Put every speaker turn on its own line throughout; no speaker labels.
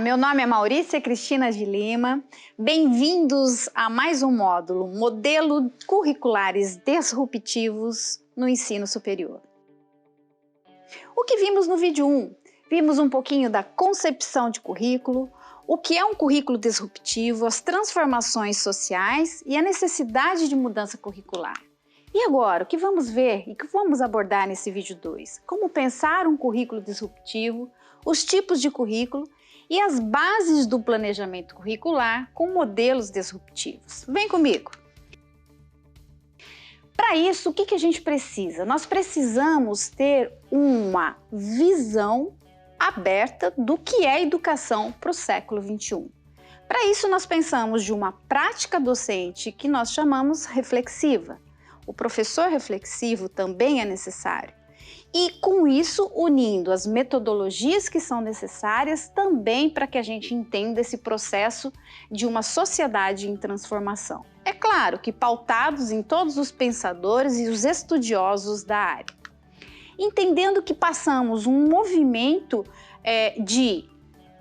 meu nome é Maurícia Cristina de Lima. Bem-vindos a mais um módulo, Modelo Curriculares Disruptivos no Ensino Superior. O que vimos no vídeo 1? Vimos um pouquinho da concepção de currículo, o que é um currículo disruptivo, as transformações sociais e a necessidade de mudança curricular. E agora, o que vamos ver e que vamos abordar nesse vídeo 2? Como pensar um currículo disruptivo, os tipos de currículo e as bases do planejamento curricular com modelos disruptivos. Vem comigo! Para isso, o que a gente precisa? Nós precisamos ter uma visão aberta do que é educação para o século XXI. Para isso, nós pensamos de uma prática docente que nós chamamos reflexiva. O professor reflexivo também é necessário. E com isso, unindo as metodologias que são necessárias também para que a gente entenda esse processo de uma sociedade em transformação. É claro que pautados em todos os pensadores e os estudiosos da área. Entendendo que passamos um movimento de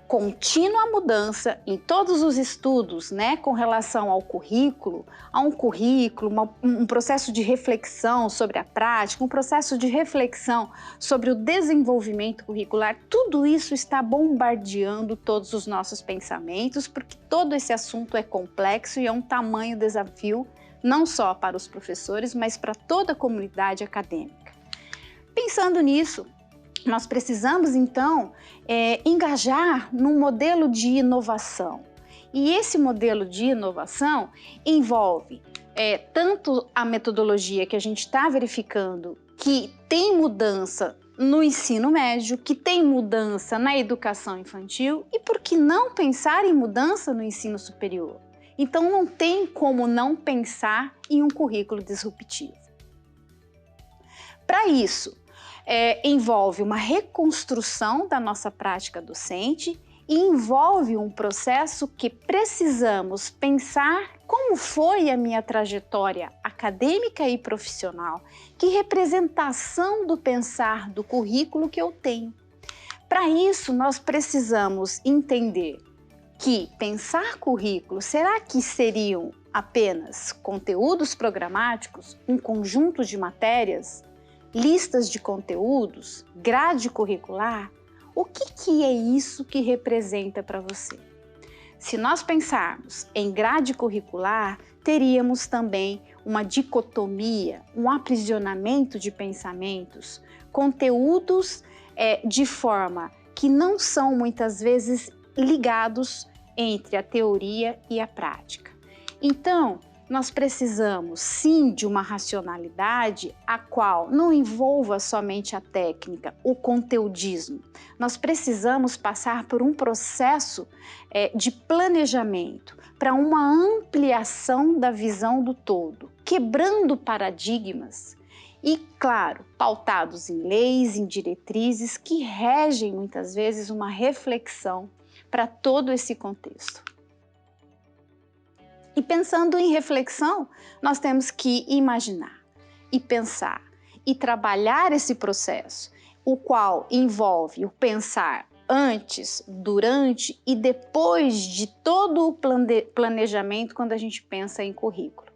contínua mudança em todos os estudos, com relação ao currículo, um processo de reflexão sobre a prática, um processo de reflexão sobre o desenvolvimento curricular, tudo isso está bombardeando todos os nossos pensamentos, porque todo esse assunto é complexo e é um tamanho desafio, não só para os professores, mas para toda a comunidade acadêmica. Pensando nisso, nós precisamos, então, engajar num modelo de inovação. E esse modelo de inovação envolve tanto a metodologia que a gente está verificando que tem mudança no ensino médio, que tem mudança na educação infantil e por que não pensar em mudança no ensino superior? Então não tem como não pensar em um currículo disruptivo. Para isso, envolve uma reconstrução da nossa prática docente e envolve um processo que precisamos pensar como foi a minha trajetória acadêmica e profissional, que representação do pensar do currículo que eu tenho. Para isso, nós precisamos entender que pensar currículo, será que seriam apenas conteúdos programáticos, um conjunto de matérias, listas de conteúdos, grade curricular? O que é isso que representa para você? Se nós pensarmos em grade curricular, teríamos também uma dicotomia, um aprisionamento de pensamentos, conteúdos de forma que não são muitas vezes ligados entre a teoria e a prática. Então, nós precisamos sim de uma racionalidade a qual não envolva somente a técnica, o conteudismo. Nós precisamos passar por um processo de planejamento para uma ampliação da visão do todo, quebrando paradigmas e, claro, pautados em leis, em diretrizes que regem muitas vezes uma reflexão para todo esse contexto. E pensando em reflexão, nós temos que imaginar e pensar e trabalhar esse processo, o qual envolve o pensar antes, durante e depois de todo o planejamento quando a gente pensa em currículo.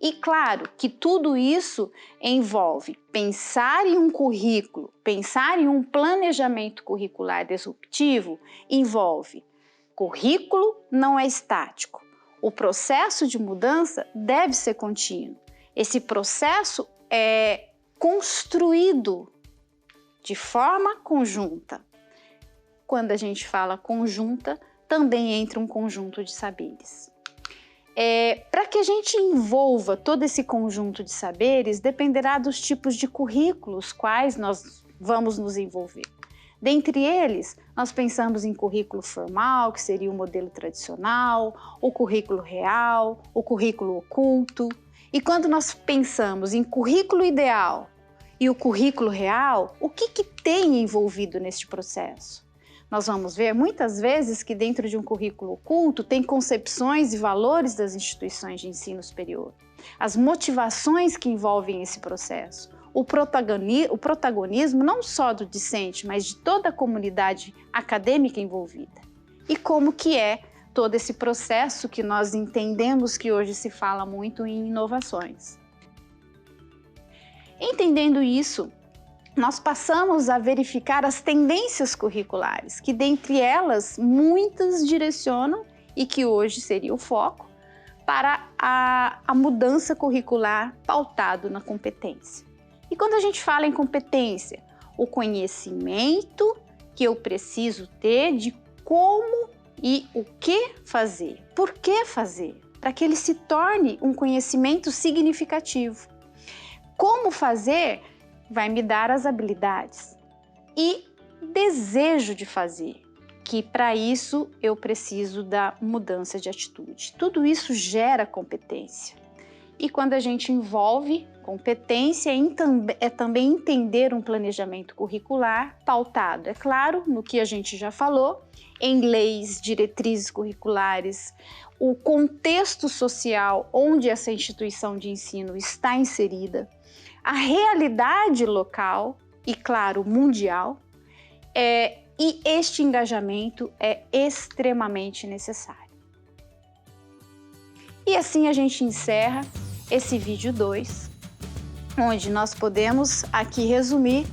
E claro que tudo isso envolve pensar em um currículo, pensar em um planejamento curricular disruptivo, envolve currículo não é estático. O processo de mudança deve ser contínuo. Esse processo é construído de forma conjunta. Quando a gente fala conjunta, também entra um conjunto de saberes. Para que a gente envolva todo esse conjunto de saberes, dependerá dos tipos de currículos quais nós vamos nos envolver. Dentre eles, nós pensamos em currículo formal, que seria o modelo tradicional, o currículo real, o currículo oculto. E quando nós pensamos em currículo ideal e o currículo real, o que tem envolvido neste processo? Nós vamos ver muitas vezes que dentro de um currículo oculto tem concepções e valores das instituições de ensino superior, as motivações que envolvem esse processo, o protagonismo não só do discente, mas de toda a comunidade acadêmica envolvida. e como que é todo esse processo que nós entendemos que hoje se fala muito em inovações. Entendendo isso, nós passamos a verificar as tendências curriculares, que dentre elas muitas direcionam, e que hoje seria o foco, para a mudança curricular pautado na competência. E quando a gente fala em competência, o conhecimento que eu preciso ter de como e o que fazer, por que fazer, para que ele se torne um conhecimento significativo. Como fazer vai me dar as habilidades e desejo de fazer, que para isso eu preciso da mudança de atitude. Tudo isso gera competência. E quando a gente envolve competência, é também entender um planejamento curricular pautado, é claro, no que a gente já falou, em leis, diretrizes curriculares, o contexto social onde essa instituição de ensino está inserida, a realidade local e, claro, mundial, e este engajamento é extremamente necessário. E assim a gente encerra esse vídeo 2, onde nós podemos aqui resumir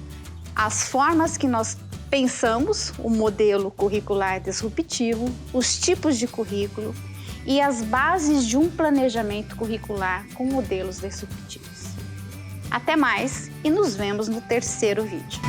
as formas que nós pensamos o modelo curricular disruptivo, os tipos de currículo e as bases de um planejamento curricular com modelos disruptivos. Até mais e nos vemos no terceiro vídeo.